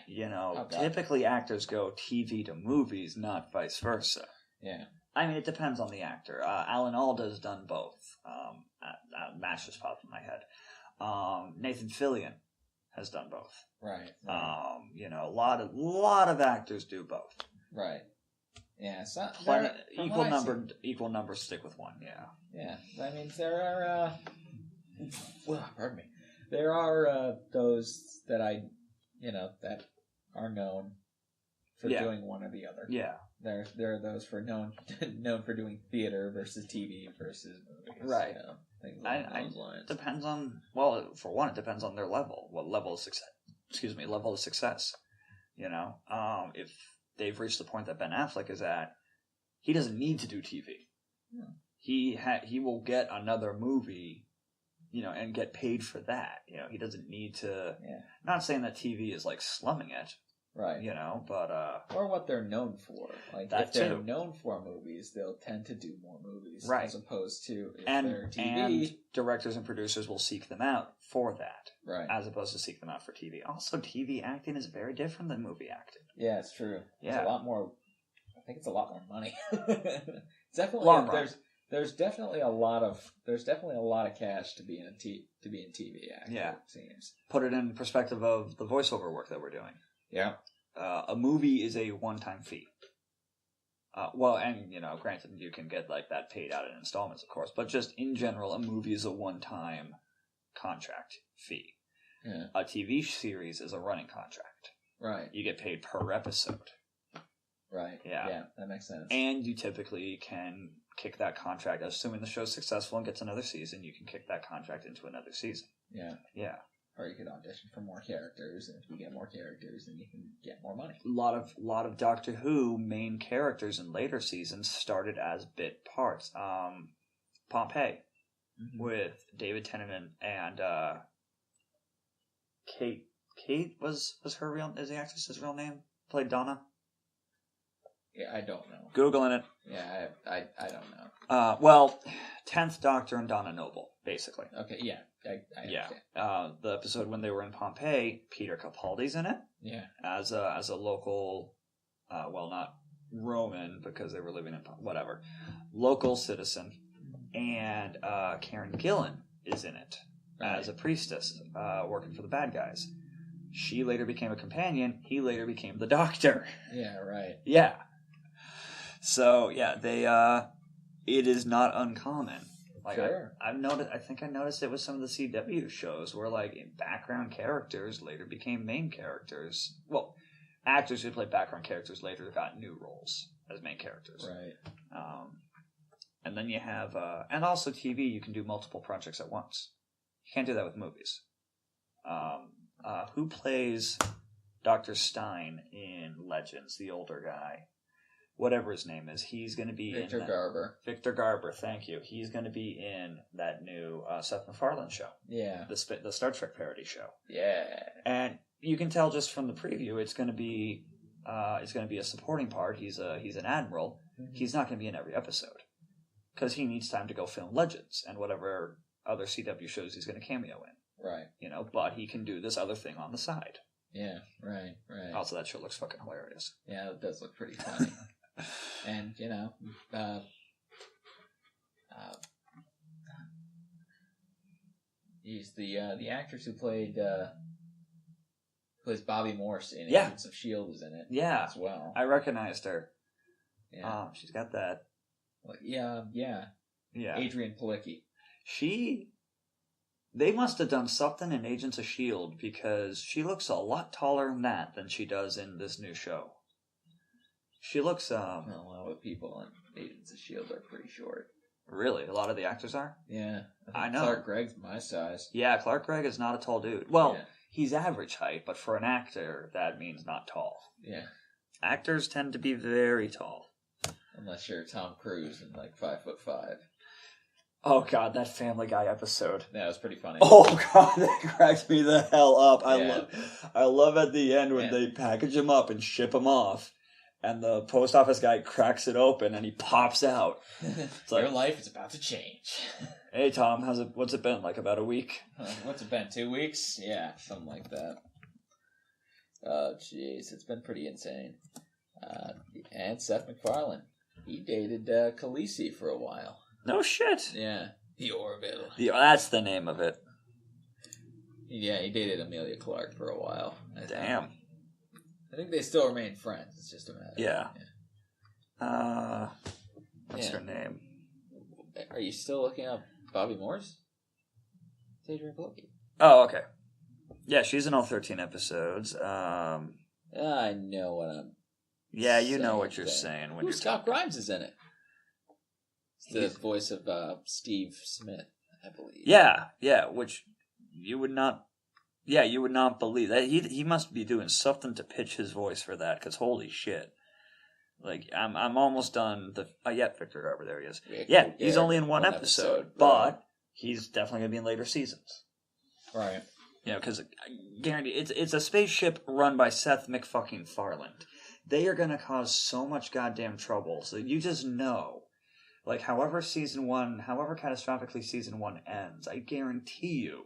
Typically actors go TV to movies, not vice versa. Yeah. I mean, it depends on the actor. Alan Alda's done both. Match just popped in my head. Nathan Fillion has done both. Right. A lot of actors do both. Right. Yeah. So equal numbers stick with one. Yeah. Yeah. I mean, there are. Pardon me. There are those that that are known for doing one or the other. Yeah. There are those for known for doing theater versus TV versus movies. Right. Things along those lines. Depends on, for one, it depends on their level. What level of success? Level of success. If they've reached the point that Ben Affleck is at, he doesn't need to do TV. Yeah. He will get another movie, and get paid for that. He doesn't need to. Yeah. Not saying that TV is like slumming it. Right. But or what they're known for. Like if they're known for movies, they'll tend to do more movies, right? As opposed to if they're TV. And directors and producers will seek them out for that, right? As opposed to seek them out for TV. Also, TV acting is very different than movie acting. Yeah, it's true. Yeah, it's a lot more. I think it's a lot more money. Definitely, long run. There's definitely a lot of cash to be in TV acting. Yeah, it seems. Put it in perspective of the voiceover work that we're doing. Yeah. A movie is a one-time fee. Granted, you can get like that paid out in installments, of course, but just in general, a movie is a one-time contract fee. Yeah. A TV series is a running contract. Right. You get paid per episode. Right. Yeah, that makes sense. And you typically can kick that contract, assuming the show's successful and gets another season, you can kick that contract into another season. Yeah. Yeah. Or you could audition for more characters, and if you get more characters, then you can get more money. A lot of Doctor Who main characters in later seasons started as bit parts. Pompeii, with David Tennant and Kate. Kate was is the actress's real name? Played Donna? Yeah, I don't know. Googling it. Yeah, I don't know. 10th Doctor and Donna Noble, basically. Okay, yeah. I understand. The episode when they were in Pompeii, Peter Capaldi's in it. Yeah. As a local, not Roman, because they were living in whatever, local citizen. And Karen Gillan is in it as a priestess, working for the bad guys. She later became a companion. He later became the Doctor. Yeah, right. Yeah. So it is not uncommon. Like sure. I think I noticed it with some of the CW shows where like background characters later became main characters. Well, actors who played background characters later got new roles as main characters. Right. And then you have, and also TV, you can do multiple projects at once. You can't do that with movies. Who plays Dr. Stein in Legends, the older guy? Whatever his name is, he's going to be Victor in Garber. Victor Garber, thank you. He's going to be in that new Seth MacFarlane show. Yeah. The Star Trek parody show. Yeah. And you can tell just from the preview, it's going to be a supporting part. He's an admiral, he's not going to be in every episode. Because he needs time to go film Legends and whatever other CW shows he's going to cameo in. Right. You know, but he can do this other thing on the side. Yeah, right. Also, that show looks fucking hilarious. Yeah, it does look pretty funny. And, you know, he's the actress who plays Bobby Morse in Agents of S.H.I.E.L.D. is in it as well. I recognized her. Yeah. She's got that. Yeah. Adrienne Palicki. They must have done something in Agents of S.H.I.E.L.D. because she looks a lot taller in that than she does in this new show. She looks, Well, a lot of people in Agents of S.H.I.E.L.D. are pretty short. Really? A lot of the actors are? Yeah. I know. Clark Gregg's my size. Yeah, Clark Gregg is not a tall dude. Well, he's average height, but for an actor, that means not tall. Yeah. Actors tend to be very tall. Unless you're Tom Cruise and like 5'5". Oh god, that Family Guy episode. That was pretty funny. Oh god, that cracked me the hell up. I love at the end when they package him up and ship him off, and the post office guy cracks it open and he pops out. It's Your life is about to change. Hey Tom, what's it been? Like about a week? What's it been? 2 weeks? Yeah, something like that. Oh jeez, it's been pretty insane. And Seth MacFarlane, he dated Khaleesi for a while. No shit. Yeah. The Orville. That's the name of it. Yeah, he dated Amelia Clark for a while. Damn. I think they still remain friends. It's just a matter. Yeah. What's her name? Are you still looking up Bobby Morse? It's Adrienne Palicki. Oh, okay. Yeah, she's in all 13 episodes. I know what I'm Yeah, you know what you're saying. When Scott Grimes is in it. The voice of Steve Smith, I believe. Yeah, which you would not believe that he must be doing something to pitch his voice for that. Because holy shit, like I'm almost done. Victor Garber, there he is. Yeah, he's only in one episode, but he's definitely gonna be in later seasons. Right. You know, because guarantee it's a spaceship run by Seth MacFarlane. They are gonna cause so much goddamn trouble. So you just know. Like, however catastrophically season 1 ends, I guarantee you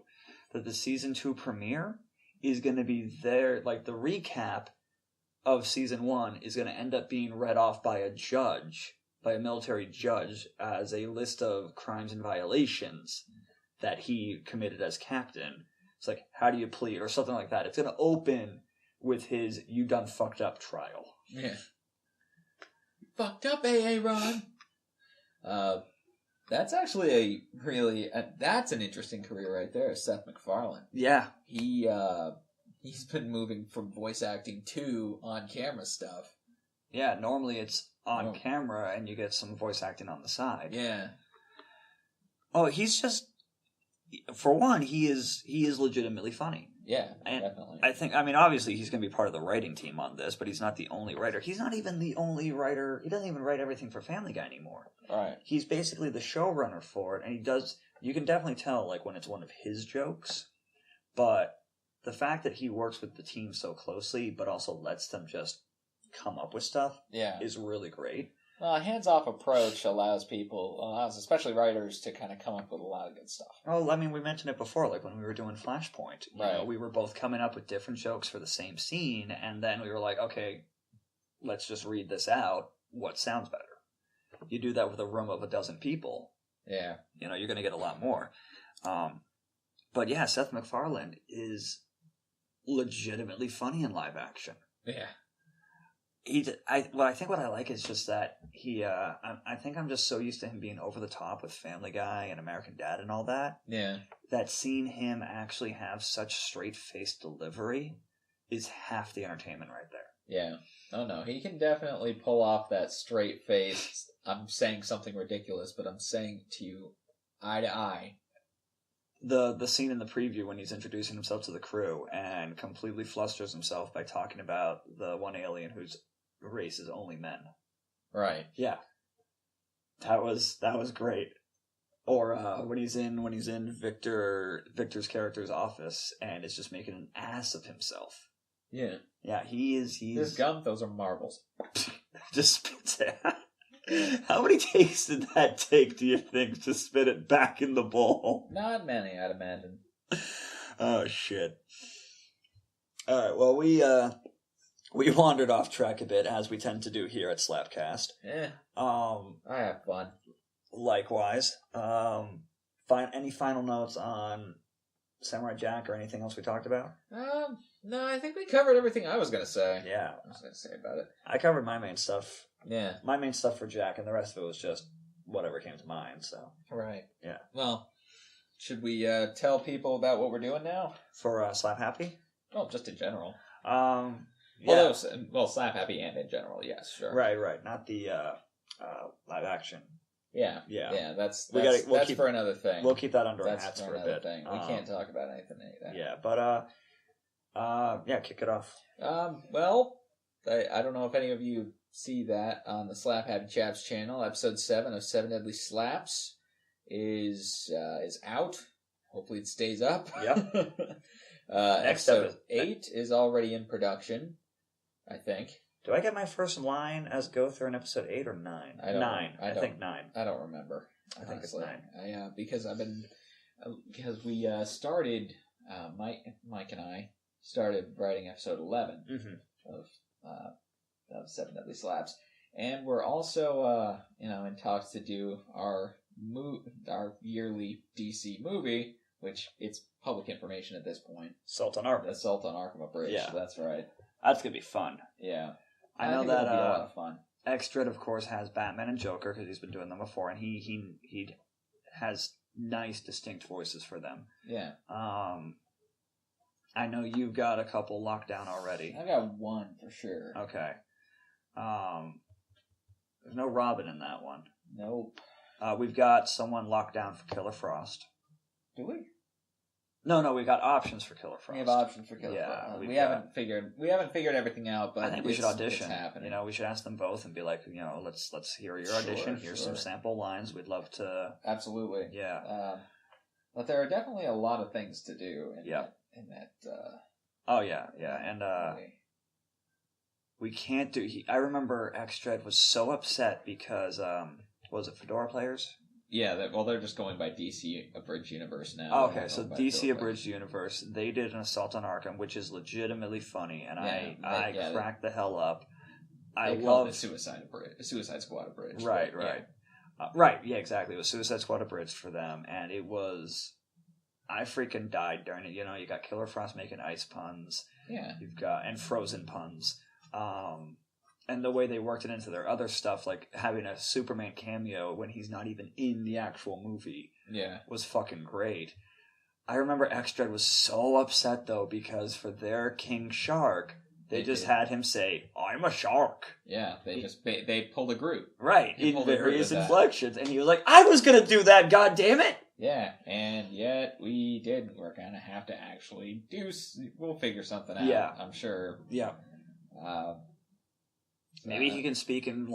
that the season 2 premiere is going to be there. Like, the recap of season 1 is going to end up being read off by a military judge, as a list of crimes and violations that he committed as captain. It's like, how do you plead? Or something like that. It's going to open with his "you done fucked up" trial. Yeah. Fucked up, AA Ron. That's actually that's an interesting career right there, Seth MacFarlane. Yeah. He's been moving from voice acting to on-camera stuff. Yeah, normally it's on camera and you get some voice acting on the side. Yeah. Oh, he's just, for one, he is legitimately funny. Yeah, and definitely. I mean, obviously he's going to be part of the writing team on this, but he's not the only writer. He's not even the only writer. He doesn't even write everything for Family Guy anymore. Right. He's basically the showrunner for it, and you can definitely tell, like, when it's one of his jokes, but the fact that he works with the team so closely, but also lets them just come up with stuff is really great. Well, a hands-off approach allows especially writers, to kind of come up with a lot of good stuff. Oh, I mean, we mentioned it before, like when we were doing Flashpoint. You right. know, we were both coming up with different jokes for the same scene, and then we were like, okay, let's just read this out. What sounds better? You do that with a room of a dozen people. Yeah. You know, you're going to get a lot more. But yeah, Seth MacFarlane is legitimately funny in live action. Yeah. I think what I like is just that I think I'm just so used to him being over the top with Family Guy and American Dad and all that. Yeah. That seeing him actually have such straight-faced delivery is half the entertainment right there. Yeah. Oh no, he can definitely pull off that straight-faced, I'm saying something ridiculous, but I'm saying it to you eye to eye. The scene in the preview when he's introducing himself to the crew and completely flusters himself by talking about the one alien whose race is only men. Right. Yeah. That was great. Or when he's in Victor's character's office and is just making an ass of himself. Yeah. Yeah, he's his gum, those are marbles. just spits it out. How many takes did that take, do you think, to spit it back in the bowl? Not many, I'd imagine. Oh, shit. Alright, well, we wandered off track a bit, as we tend to do here at Slapcast. Yeah. I have fun. Likewise. Any final notes on Samurai Jack or anything else we talked about? No, I think we covered everything I was going to say. Yeah. I was going to say about it. I covered my main stuff. Yeah. My main stuff for Jack, and the rest of it was just whatever came to mind, so. Right. Yeah. Well, should we tell people about what we're doing now? For Slap Happy? Well, just in general. Yeah. Well, Slap Happy and in general, yes, sure. Right. Not the live action. Yeah. That's keep, for another thing. We'll keep that under our That's hats for for a another bit. thing. We can't talk about anything like that. Yeah, but kick it off. Well, I don't know if any of you see that on the Slap Happy Chaps channel. Episode 7 of 7 Deadly Slaps is out. Hopefully it stays up. Yep. Episode 8 is already in production, I think. Do I get my first line as Gother in episode 8 or 9? I think 9. I don't remember. I think it's 9. Because we started, Mike and I started writing episode 11 of 7 Deadly Slaps. And we're also, in talks to do our yearly DC movie, which it's public information at this point. Assault on Arkham. Assault on Arkham Bridge. Yeah. That's right. That's going to be fun. Yeah. I know think that it'll be a lot of fun. Extred, of course, has Batman and Joker because he's been doing them before, and he has nice, distinct voices for them. Yeah. I know you've got a couple locked down already. I got one for sure. Okay. There's no Robin in that one. Nope. We've got someone locked down for Killer Frost. Do we? No, we got options for Killer Frost. We have options for Killer Frost. We haven't figured everything out, but I think we should audition. It's happening. We should ask them both and be like, let's hear your audition. Here's some sample lines. We'd love to. Absolutely. Yeah. But there are definitely a lot of things to do in that. Oh yeah, and we can't do. I remember Extred was so upset because was it Fedora Players? Yeah, they're just going by DC Abridged Universe now. Oh, okay, so DC Abridged Universe, they did an Assault on Arkham, which is legitimately funny, and I cracked the hell up. They called it Suicide Squad Abridged. Right. Right, yeah, exactly. It was Suicide Squad Abridged for them, and it was... I freaking died during it. You got Killer Frost making ice puns. Yeah. And frozen puns. And the way they worked it into their other stuff, like having a Superman cameo when he's not even in the actual movie, was fucking great. I remember Extred was so upset, though, because for their King Shark, they just had him say, "I'm a shark." Yeah, they pulled a Groot. Right, in various inflections, and he was like, "I was gonna do that, goddammit!" Yeah, and yet we didn't. We're gonna have to actually we'll figure something out, I'm sure. Yeah. Maybe he can speak in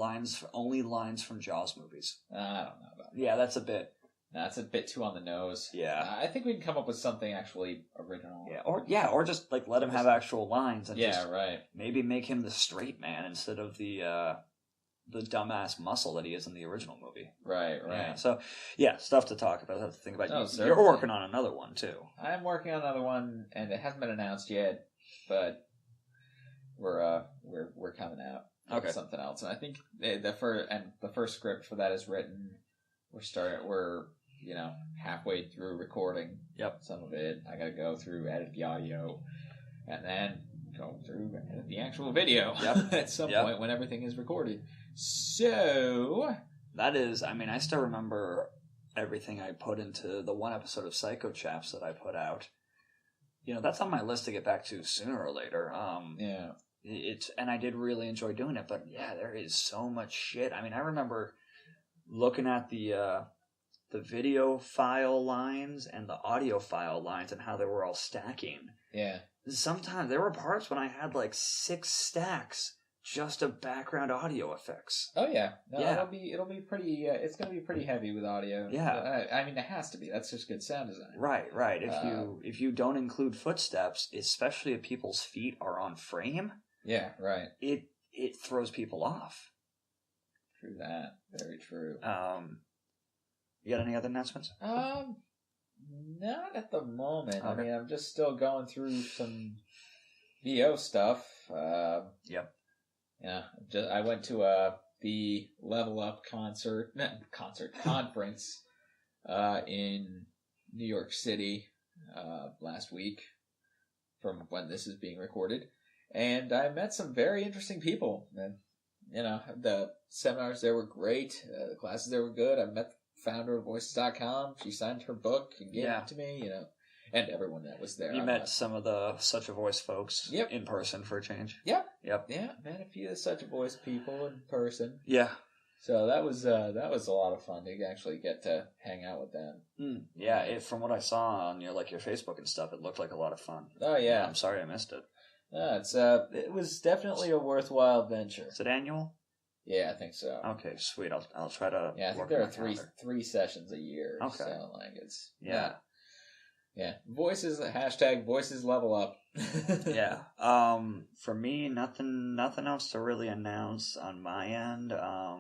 only lines from Jaws movies. I don't know about that. Yeah, that's a bit too on the nose. Yeah. I think we can come up with something actually original. Or just like let him have actual lines and right. Maybe make him the straight man instead of the dumbass muscle that he is in the original movie. Right. Yeah, so stuff to talk about, stuff to think about. Oh, You're working on another one too. I'm working on another one, and it hasn't been announced yet, but we're coming out. Okay. Something else, and I think the first script for that is written. We're halfway through recording. Yep. Some of it. I gotta go through, edit the audio, and then go through and edit the actual video. Yep. At some point when everything is recorded. So that is. I mean, I still remember everything I put into the one episode of Psycho Chaps that I put out. That's on my list to get back to sooner or later. Yeah. And I did really enjoy doing it, but there is so much shit. I mean, I remember looking at the video file lines and the audio file lines and how they were all stacking. Yeah. Sometimes there were parts when I had like 6 stacks just of background audio effects. Oh yeah, it'll be pretty. It's going to be pretty heavy with audio. Yeah, I mean it has to be. That's just good sound design. Right. If you don't include footsteps, especially if people's feet are on frame. Yeah, right. It throws people off. True that. Very true. You got any other announcements? Not at the moment. Okay. I mean, I'm just still going through some VO stuff. Yep. Yeah, I went to the Level Up conference in New York City last week, from when this is being recorded, and I met some very interesting people. And the seminars there were great. The classes there were good. I met the founder of Voices.com. She signed her book and gave it to me. And everyone that was there. You met some of the Such a Voice folks in person for a change. Yep. Yep. Yeah, met a few of the Such a Voice people in person. Yeah. So that was a lot of fun to actually get to hang out with them. Yeah, from what I saw on your Facebook and stuff, it looked like a lot of fun. Oh yeah. I'm sorry I missed it. It was definitely a worthwhile venture. Is it annual? Yeah, I think so. Okay, sweet. I'll try to. Yeah, I think there are three sessions a year. Okay. So it's Yeah. Voices #Voices Level Up. Yeah. For me, nothing else to really announce on my end.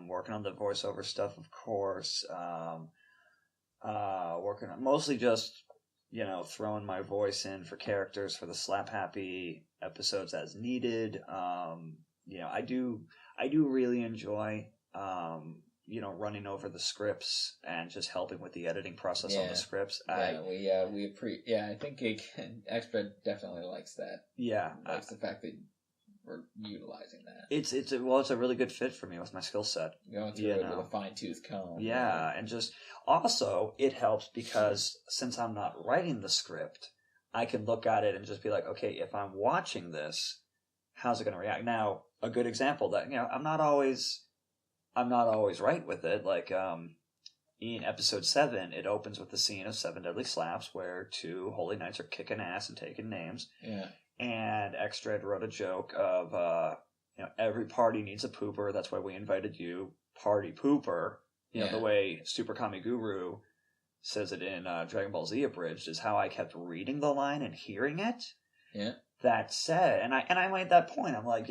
Working on the voiceover stuff, of course. Working on mostly just throwing my voice in for characters for the Slap Happy episodes as needed. I do really enjoy running over the scripts and just helping with the editing process on the scripts. I think Extra definitely likes that. Yeah. Likes the fact that we're utilizing that. It's a really good fit for me with my skill set. Going through it with a fine-tooth comb. Yeah, and just also it helps because since I'm not writing the script, I can look at it and just be like, okay, if I'm watching this, how's it going to react? Now, a good example that I'm not always right with it. Like in episode 7, it opens with the scene of 7 Deadly Slaps where 2 holy knights are kicking ass and taking names. Yeah. And Extra wrote a joke of every party needs a pooper. That's why we invited you, party pooper. The way Super Kami Guru says it in Dragon Ball Z Abridged is how I kept reading the line and hearing it. Yeah. That said, and I made that point. I'm like,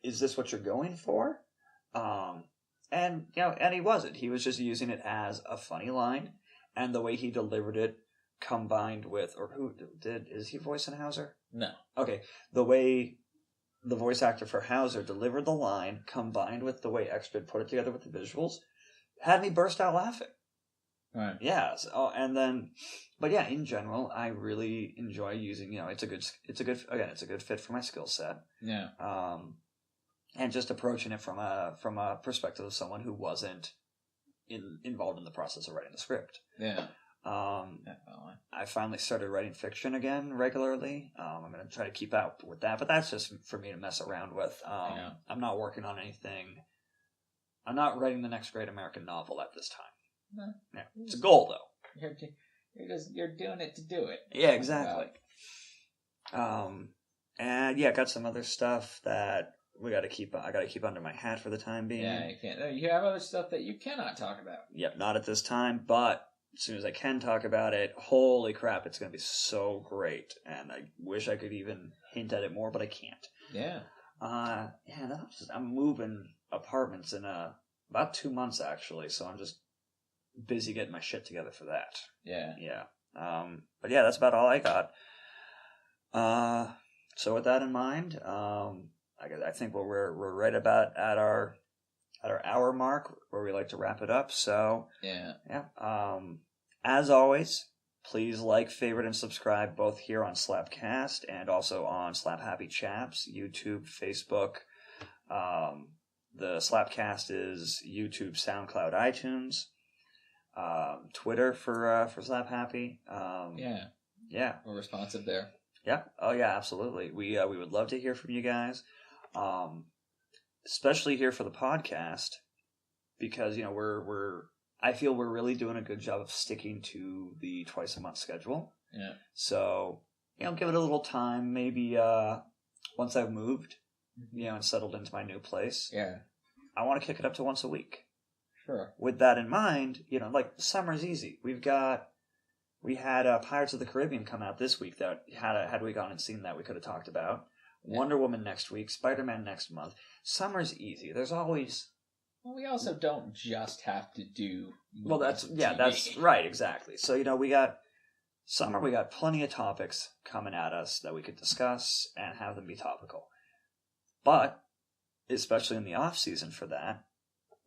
is this what you're going for? And he wasn't. He was just using it as a funny line, and the way he delivered it, combined with, is he voicing Hauser? No. Okay, the way the voice actor for Hauser delivered the line, combined with the way Extra put it together with the visuals, had me burst out laughing. Right. Yeah. But yeah, in general, I really enjoy using. It's a good fit for my skill set. Yeah. And just approaching it from a perspective of someone who wasn't involved in the process of writing the script. Yeah. I finally started writing fiction again regularly. I'm going to try to keep out with that, but that's just for me to mess around with. I'm not working on anything. I'm not writing the next great American novel at this time. No. Yeah. It's a goal, though. You're doing it to do it. Yeah, exactly. And yeah, got some other stuff that I got to keep under my hat for the time being. Yeah, you can't. You have other stuff that you cannot talk about. Yep, not at this time, but as soon as I can talk about it, holy crap, it's going to be so great. And I wish I could even hint at it more, but I can't. Yeah. I'm moving apartments in about 2 months, actually, so I'm just busy getting my shit together for that. Yeah. Yeah. But yeah, that's about all I got. So with that in mind, I think we're right about at our hour mark where we like to wrap it up. So yeah. As always, please like, favorite, and subscribe both here on Slapcast and also on Slap Happy Chaps, YouTube, Facebook. The Slapcast is YouTube, SoundCloud, iTunes. Twitter for Slap Happy. Yeah. We're responsive there. Yeah. Oh yeah, absolutely. We would love to hear from you guys. Especially here for the podcast, because I feel we're really doing a good job of sticking to the twice a month schedule. Yeah. So give it a little time. Maybe once I've moved, and settled into my new place. Yeah. I want to kick it up to once a week. Sure. With that in mind, summer's easy. We had Pirates of the Caribbean come out this week that had we gone and seen that we could have talked about. Yeah. Wonder Woman next week, Spider-Man next month. Summer's easy. There's always Well, we also don't just have to do. Well, that's TV. right, exactly. So we got summer, we got plenty of topics coming at us that we could discuss and have them be topical. But especially in the off season for that,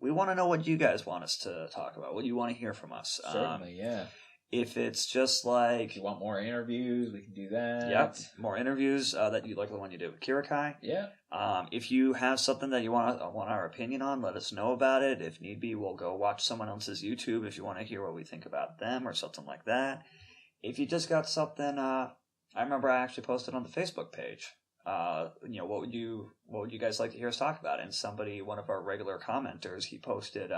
we want to know what you guys want us to talk about. What do you want to hear from us? Certainly, yeah. If it's just like... If you want more interviews, we can do that. Yep, more interviews that you like the one you did with Kirikai. Yeah. If you have something that you want our opinion on, let us know about it. If need be, we'll go watch someone else's YouTube if you want to hear what we think about them or something like that. If you just got something... I remember I actually posted on the Facebook page. What would you guys like to hear us talk about? And one of our regular commenters, he posted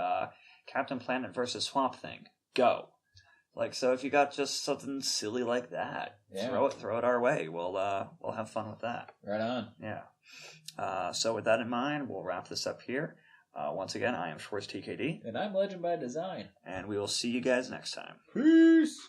Captain Planet versus Swamp Thing. Go. So if you got just something silly like that, throw it our way. We'll have fun with that. Right on. Yeah. So with that in mind, we'll wrap this up here. Once again, I am SchwarzTKD. And I'm LegendbyDesign. And we will see you guys next time. Peace!